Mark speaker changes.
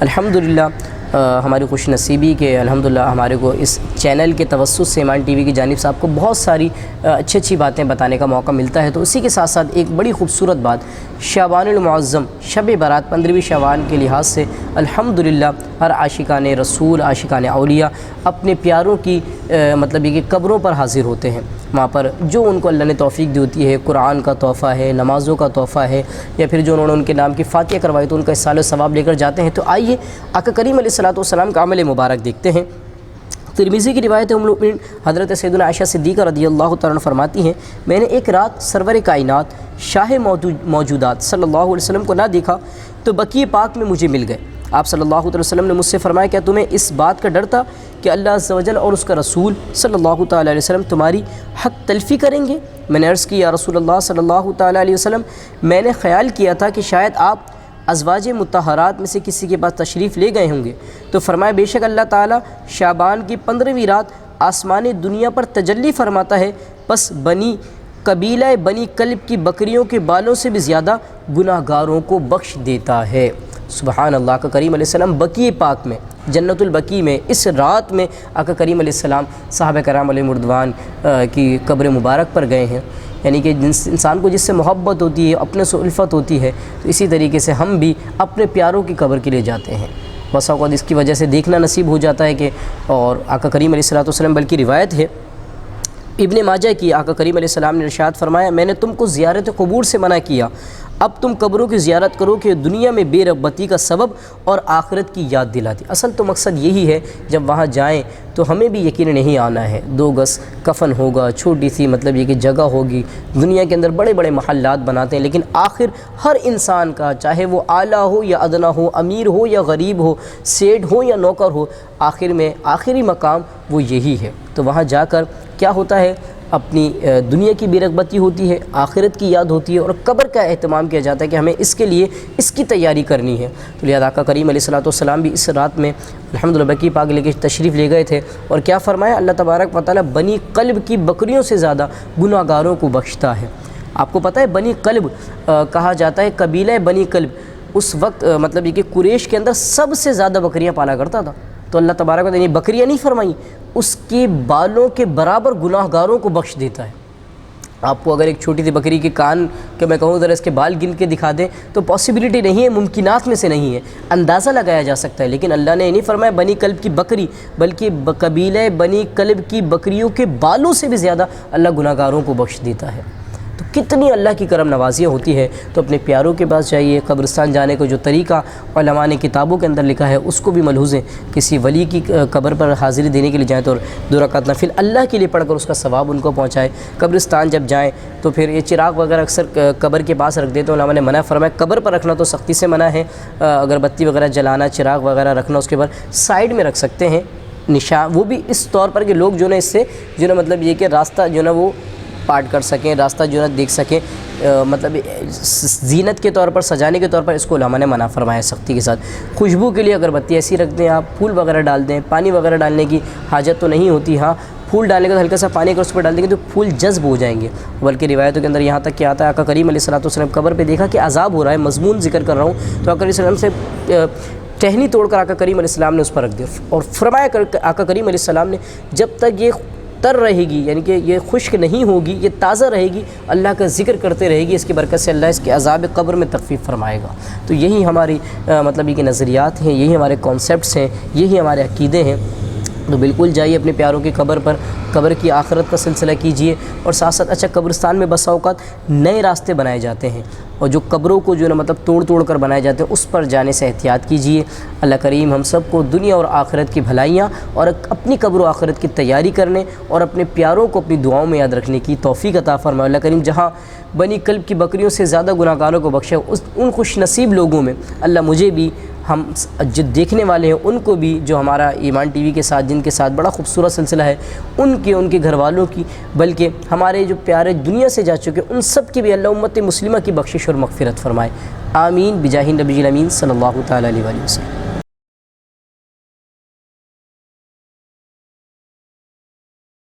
Speaker 1: الحمدللہ ہماری خوش نصیبی کہ الحمدللہ ہمارے کو اس چینل کے توسط سے ایمان ٹی وی کی جانب سے آپ کو بہت ساری اچھی باتیں بتانے کا موقع ملتا ہے، تو اسی کے ساتھ ساتھ ایک بڑی خوبصورت بات شعبان المعظم شب برات 15ویں شعبان کے لحاظ سے الحمدللہ ہر عاشقان رسول عاشقان اولیاء اپنے پیاروں کی مطلب یہ کہ قبروں پر حاضر ہوتے ہیں، وہاں پر جو ان کو اللہ نے توفیق دی ہوتی ہے، قرآن کا تحفہ ہے، نمازوں کا تحفہ ہے، یا پھر جو انہوں نے ان کے نام کی فاتحہ کروائی تو ان کا اصال و ثواب لے کر جاتے ہیں۔ تو آئیے آقا کریم علیہ الصلوۃ والسلام کا عمل مبارک دیکھتے ہیں۔ ترمذی کی روایت ہے، ام المؤمنین حضرت سیدنا عائشہ صدیقہ رضی اللہ تعالیٰ عنہ فرماتی ہیں، میں نے ایک رات سرور کائنات شاہ موجودات صلی اللہ علیہ وسلم کو نہ دیکھا تو بقیع پاک میں مجھے مل گئے۔ آپ صلی اللہ علیہ وسلم نے مجھ سے فرمایا، کیا تمہیں اس بات کا ڈر تھا کہ اللہ عز و جل اور اس کا رسول صلی اللہ تعالیٰ علیہ وسلم تمہاری حق تلفی کریں گے؟ میں نے عرض کی، یا رسول اللہ صلی اللہ تعالیٰ علیہ وسلم، میں نے خیال کیا تھا کہ شاید آپ ازواج مطہرات میں سے کسی کے پاس تشریف لے گئے ہوں گے۔ تو فرمایا، بے شک اللہ تعالیٰ شعبان کی 15ویں رات آسمان دنیا پر تجلی فرماتا ہے، پس قبیلہ بنی کلب کی بکریوں کے بالوں سے بھی زیادہ گناہ گاروں کو بخش دیتا ہے۔ سبحان اللہ۔ آقا کریم علیہ السلام بقیع پاک میں جنت البقیع میں اس رات میں آقا کریم علیہ السلام صحابہ کرام علیہ مردوان کی قبر مبارک پر گئے ہیں، یعنی کہ انسان کو جس سے محبت ہوتی ہے، اپنے سے الفت ہوتی ہے، تو اسی طریقے سے ہم بھی اپنے پیاروں کی قبر کے لیے جاتے ہیں۔ بس اوقات اس کی وجہ سے دیکھنا نصیب ہو جاتا ہے کہ اور آقا کریم علیہ الصلوۃ والسلام بلکہ روایت ہے ابن ماجہ کی، آقا کریم علیہ السلام نے ارشاد فرمایا، میں نے تم کو زیارت قبور سے منع کیا، اب تم قبروں کی زیارت کرو کہ دنیا میں بے رغبتی کا سبب اور آخرت کی یاد دلاتی۔ اصل تو مقصد یہی ہے، جب وہاں جائیں تو ہمیں بھی یقین نہیں آنا ہے، 2 گز کفن ہوگا، چھوٹی سی مطلب یہ کہ جگہ ہوگی، دنیا کے اندر بڑے بڑے محلات بناتے ہیں، لیکن آخر ہر انسان کا، چاہے وہ اعلیٰ ہو یا ادنا ہو، امیر ہو یا غریب ہو، سیٹ ہو یا نوکر ہو، آخر میں آخری مقام وہ یہی ہے۔ تو وہاں جا کر کیا ہوتا ہے، اپنی دنیا کی بے رغبتی ہوتی ہے، آخرت کی یاد ہوتی ہے، اور قبر کا اہتمام کیا جاتا ہے کہ ہمیں اس کے لیے اس کی تیاری کرنی ہے۔ تو لہذا آقا کریم علیہ الصلوۃ والسلام بھی اس رات میں الحمدللہ بقیع پاک لے کے تشریف لے گئے تھے، اور کیا فرمایا، اللہ تبارک و تعالیٰ بنی قلب کی بکریوں سے زیادہ گناہ گاروں کو بخشتا ہے۔ آپ کو پتہ ہے بنی قلب کہا جاتا ہے، قبیلہ بنی قلب اس وقت مطلب یہ کہ قریش کے اندر سب سے زیادہ بکریاں پالا کرتا تھا، تو اللہ تبارک و تعالیٰ نے بکریاں نہیں فرمائیں، اس کے بالوں کے برابر گناہ گاروں کو بخش دیتا ہے۔ آپ کو اگر ایک چھوٹی سی بکری کے کان کہ میں کہوں ذرا اس کے بال گن کے دکھا دیں تو پاسبلٹی نہیں ہے، ممکنات میں سے نہیں ہے، اندازہ لگایا جا سکتا ہے، لیکن اللہ نے نہیں فرمایا بنی کلب کی بکری، بلکہ قبیلہ بنی کلب کی بکریوں کے بالوں سے بھی زیادہ اللہ گناہ گاروں کو بخش دیتا ہے۔ تو کتنی اللہ کی کرم نوازیاں ہوتی ہے۔ تو اپنے پیاروں کے پاس جائیے، قبرستان جانے کو جو طریقہ علماء نے کتابوں کے اندر لکھا ہے اس کو بھی ملحوظیں، کسی ولی کی قبر پر حاضری دینے کے لیے جائیں تو 2 رکعت نفل اللہ کے لیے پڑھ کر اس کا ثواب ان کو پہنچائے۔ قبرستان جب جائیں تو پھر یہ چراغ وغیرہ اکثر قبر کے پاس رکھ دیتے ہیں، علماء نے منع فرمایا، قبر پر رکھنا تو سختی سے منع ہے، اگر بتی وغیرہ جلانا، چراغ وغیرہ رکھنا اس کے بعد سائڈ میں رکھ سکتے ہیں نشان، وہ بھی اس طور پر کہ لوگ جو ہے اس سے جو ہے مطلب یہ کہ راستہ جو ہے وہ پاٹ کر سکیں، راستہ جو ہے دیکھ سکیں، مطلب زینت کے طور پر، سجانے کے طور پر اس کو علماء نے منع فرمایا سختی کے ساتھ۔ خوشبو کے لیے اگر بتی ایسی رکھ دیں، آپ پھول وغیرہ ڈال دیں، پانی وغیرہ ڈالنے کی حاجت تو نہیں ہوتی، ہاں پھول ڈالنے کا ہلکا سا پانی اگر اس پر ڈال دیں گے تو پھول جذب ہو جائیں گے، بلکہ روایتوں کے اندر یہاں تک کہ آتا ہے آقا کریم علیہ الصلوۃ والسلام قبر پہ دیکھا کہ عذاب ہو رہا ہے، مضمون ذکر کر رہا ہوں، تو آقا علیہ السلام سے ٹہنی توڑ کر آقا کریم علیہ السلام نے اس پر رکھ دیا، اور فرمایا آقا کریم علیہ السلام نے جب تک یہ تر رہے گی، یعنی کہ یہ خشک نہیں ہوگی، یہ تازہ رہے گی، اللہ کا ذکر کرتے رہے گی، اس کی برکت سے اللہ اس کے عذاب قبر میں تخفیف فرمائے گا۔ تو یہی ہماری مطلب یہ کہ نظریات ہیں، یہی ہمارے کانسیپٹس ہیں، یہی ہمارے عقیدے ہیں۔ تو بالکل جائیے اپنے پیاروں کی قبر پر، قبر کی آخرت کا سلسلہ کیجیے، اور ساتھ ساتھ اچھا قبرستان میں بسا اوقات نئے راستے بنائے جاتے ہیں، اور جو قبروں کو جو ہے مطلب توڑ کر بنائے جاتے ہیں اس پر جانے سے احتیاط کیجیے۔ اللہ کریم ہم سب کو دنیا اور آخرت کی بھلائیاں اور اپنی قبر و آخرت کی تیاری کرنے اور اپنے پیاروں کو اپنی دعاؤں میں یاد رکھنے کی توفیق عطا فرمائے۔ اللہ کریم جہاں بنی کلب کی بکریوں سے زیادہ گناہ گاروں کو بخشے، ان خوش نصیب لوگوں میں اللہ مجھے بھی، ہم جو دیکھنے والے ہیں ان کو بھی، جو ہمارا ایمان ٹی وی کے ساتھ جن کے ساتھ بڑا خوبصورت سلسلہ ہے، ان کے گھر والوں کی، بلکہ ہمارے جو پیارے دنیا سے جا چکے ان سب کی بھی اللہ امت مسلمہ کی بخشش اور مغفرت فرمائے۔ آمین بجاہ نبی الامین صلی اللہ تعالیٰ علیہ وسلم۔